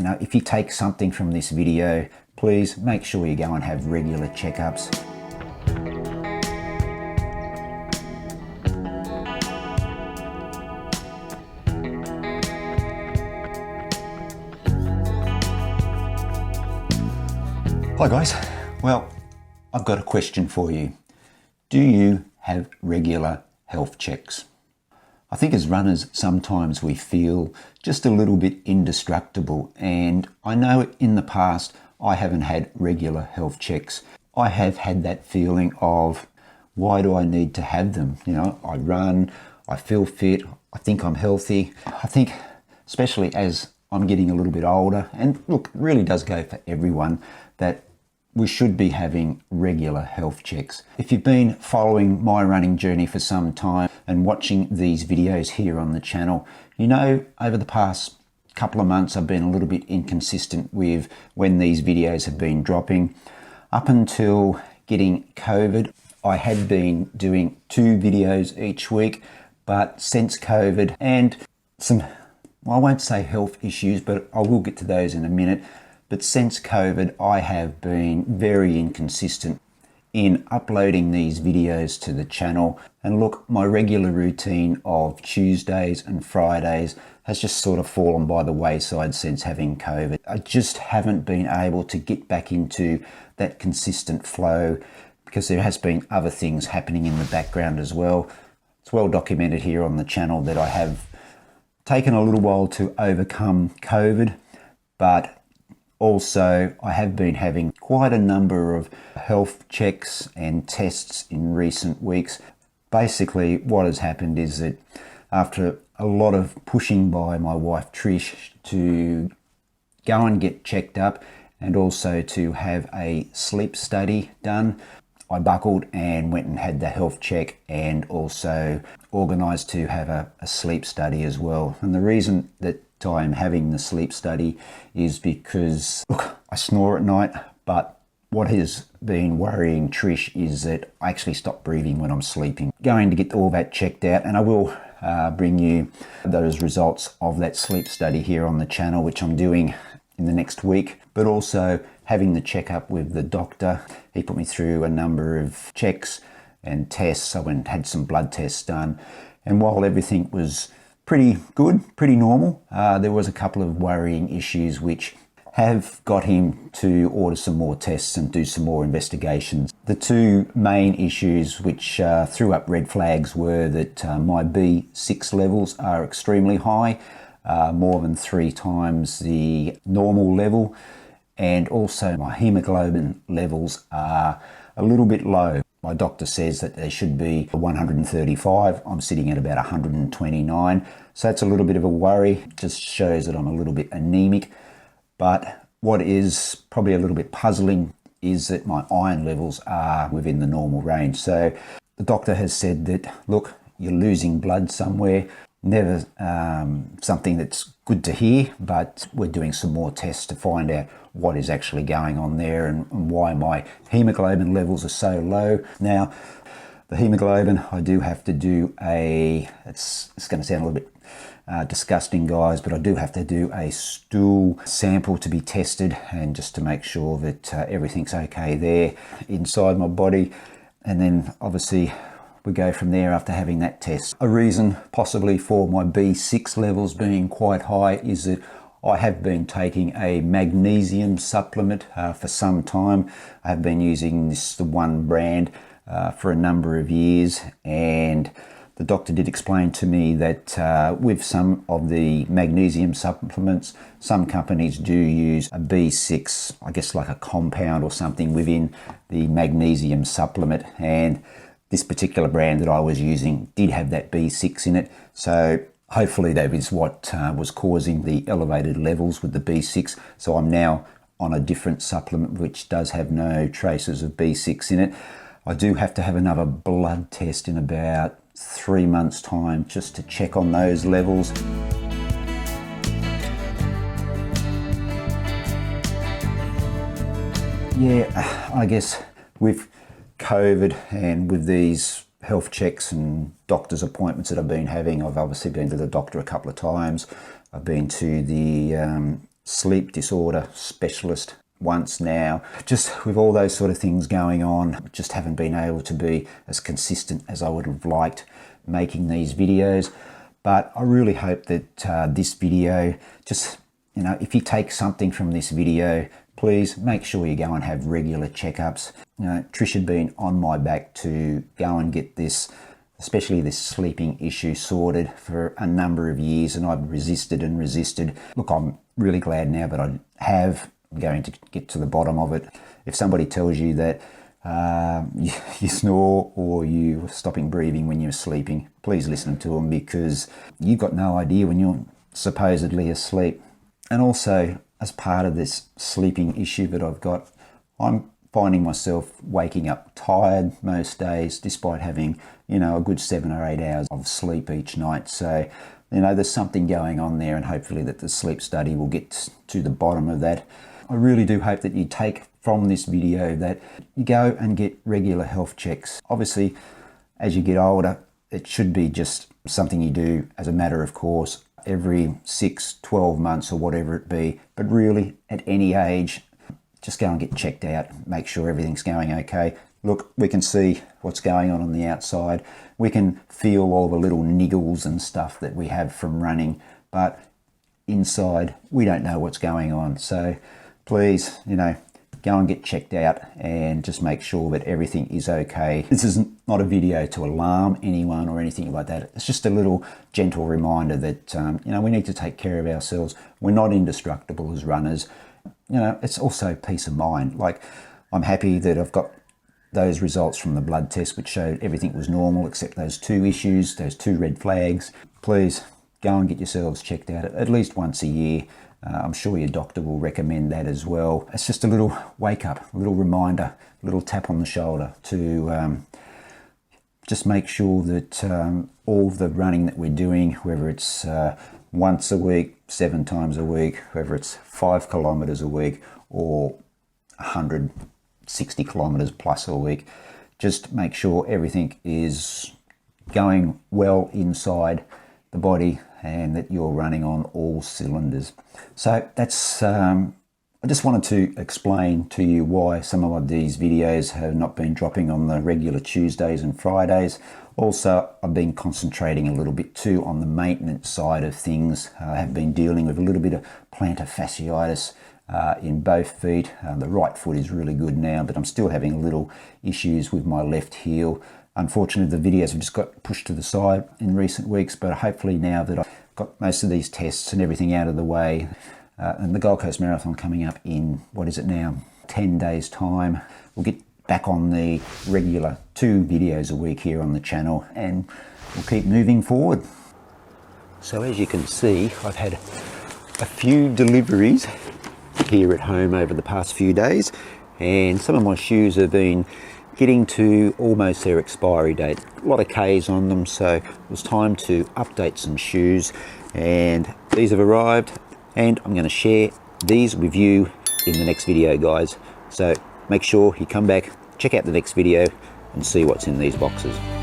know, if you take something from this video, please make sure you go and have regular checkups. Hi guys, well, I've got a question for you. Do you have regular health checks? I think as runners, sometimes we feel just a little bit indestructible, and I know in the past I haven't had regular health checks. I have had that feeling of, why do I need to have them? You know, I run, I feel fit, I think I'm healthy. I think especially as I'm getting a little bit older, and look, it really does go for everyone, that we should be having regular health checks. If you've been following my running journey for some time and watching these videos here on the channel, you know over the past couple of months I've been a little bit inconsistent with when these videos have been dropping. Up until getting COVID, I had been doing 2 videos each week, but since COVID and some, well, I won't say health issues, but I will get to those in a minute. But since COVID, I have been very inconsistent in uploading these videos to the channel. And look, my regular routine of Tuesdays and Fridays has just sort of fallen by the wayside since having COVID. I just haven't been able to get back into that consistent flow because there has been other things happening in the background as well. It's well documented here on the channel that I have taken a little while to overcome COVID, but also, I have been having quite a number of health checks and tests in recent weeks. Basically, what has happened is that after a lot of pushing by my wife Trish to go and get checked up and also to have a sleep study done, I buckled and went and had the health check and also organised to have a sleep study as well. And the reason that I'm having the sleep study is because, look, I snore at night, but what has been worrying Trish is that I actually stop breathing when I'm sleeping. Going to get all that checked out, and I will bring you those results of that sleep study here on the channel, which I'm doing in the next week, but also having the checkup with the doctor. He put me through a number of checks and tests. I went and had some blood tests done, and while everything was pretty good, pretty normal, there was a couple of worrying issues which have got him to order some more tests and do some more investigations. The 2 main issues which threw up red flags were that my B6 levels are extremely high, more than 3 times the normal level, and also my hemoglobin levels are a little bit low. My doctor says that they should be 135. I'm sitting at about 129. So that's a little bit of a worry. It just shows that I'm a little bit anemic. But what is probably a little bit puzzling is that my iron levels are within the normal range. So the doctor has said that, look, you're losing blood somewhere. Never something that's good to hear, but we're doing some more tests to find out what is actually going on there and why my hemoglobin levels are so low. Now, the hemoglobin, I do have to do it's going to sound a little bit disgusting, guys, but I do have to do a stool sample to be tested and just to make sure that everything's okay there inside my body. And then obviously we go from there after having that test. A reason possibly for my B6 levels being quite high is that I have been taking a magnesium supplement for some time. I have been using the one brand for a number of years, and the doctor did explain to me that with some of the magnesium supplements, some companies do use a B6, I guess like a compound or something within the magnesium supplement, and this particular brand that I was using did have that B6 in it. So hopefully that is what was causing the elevated levels with the B6. So I'm now on a different supplement which does have no traces of B6 in it. I do have to have another blood test in about 3 months' time just to check on those levels. Yeah, I guess with COVID and with these health checks and doctor's appointments that I've been having, I've obviously been to the doctor a couple of times. I've been to the sleep disorder specialist once now. Just with all those sort of things going on, just haven't been able to be as consistent as I would have liked making these videos. But I really hope that this video, just, you know, if you take something from this video, please make sure you go and have regular checkups. You know, Trish had been on my back to go and get this, especially this sleeping issue, sorted for a number of years, and I've resisted and resisted. Look, I'm really glad now that I have. I'm going to get to the bottom of it. If somebody tells you that you snore or you're stopping breathing when you're sleeping, please listen to them, because you've got no idea when you're supposedly asleep. And also, as part of this sleeping issue that I've got, I'm finding myself waking up tired most days, despite having, you know, a good 7 or 8 hours of sleep each night. So, you know, there's something going on there, and hopefully that the sleep study will get to the bottom of that. I really do hope that you take from this video that you go and get regular health checks. Obviously, as you get older, it should be just something you do as a matter of course every 6, 12 months or whatever it be. But really, at any age, just go and get checked out, make sure everything's going okay. Look, we can see what's going on the outside. We can feel all the little niggles and stuff that we have from running, but inside, we don't know what's going on. So please, you know, go and get checked out and just make sure that everything is okay. This is not a video to alarm anyone or anything like that. It's just a little gentle reminder that, you know, we need to take care of ourselves. We're not indestructible as runners. You know, it's also peace of mind. Like, I'm happy that I've got those results from the blood test, which showed everything was normal except those 2 issues, those 2 red flags. Please go and get yourselves checked out at least once a year. I'm sure your doctor will recommend that as well. It's just a little wake up, a little reminder, a little tap on the shoulder to just make sure that all the running that we're doing, whether it's once a week, 7 times a week, whether it's 5 kilometers a week or 160 kilometers plus a week, just make sure everything is going well inside the body and that you're running on all cylinders. So that's, I just wanted to explain to you why some of these videos have not been dropping on the regular Tuesdays and Fridays. Also, I've been concentrating a little bit too on the maintenance side of things. I have been dealing with a little bit of plantar fasciitis in both feet. The right foot is really good now, but I'm still having little issues with my left heel. Unfortunately, the videos have just got pushed to the side in recent weeks, but hopefully now that I've got most of these tests and everything out of the way, and the Gold Coast Marathon coming up in, what is it now, 10 days time, we'll get back on the regular 2 videos a week here on the channel, and we'll keep moving forward. So as you can see, I've had a few deliveries here at home over the past few days, and some of my shoes have been getting to almost their expiry date. A lot of Ks on them, so it was time to update some shoes, and these have arrived, and I'm going to share these with you in the next video, guys. So make sure you come back, check out the next video and see what's in these boxes.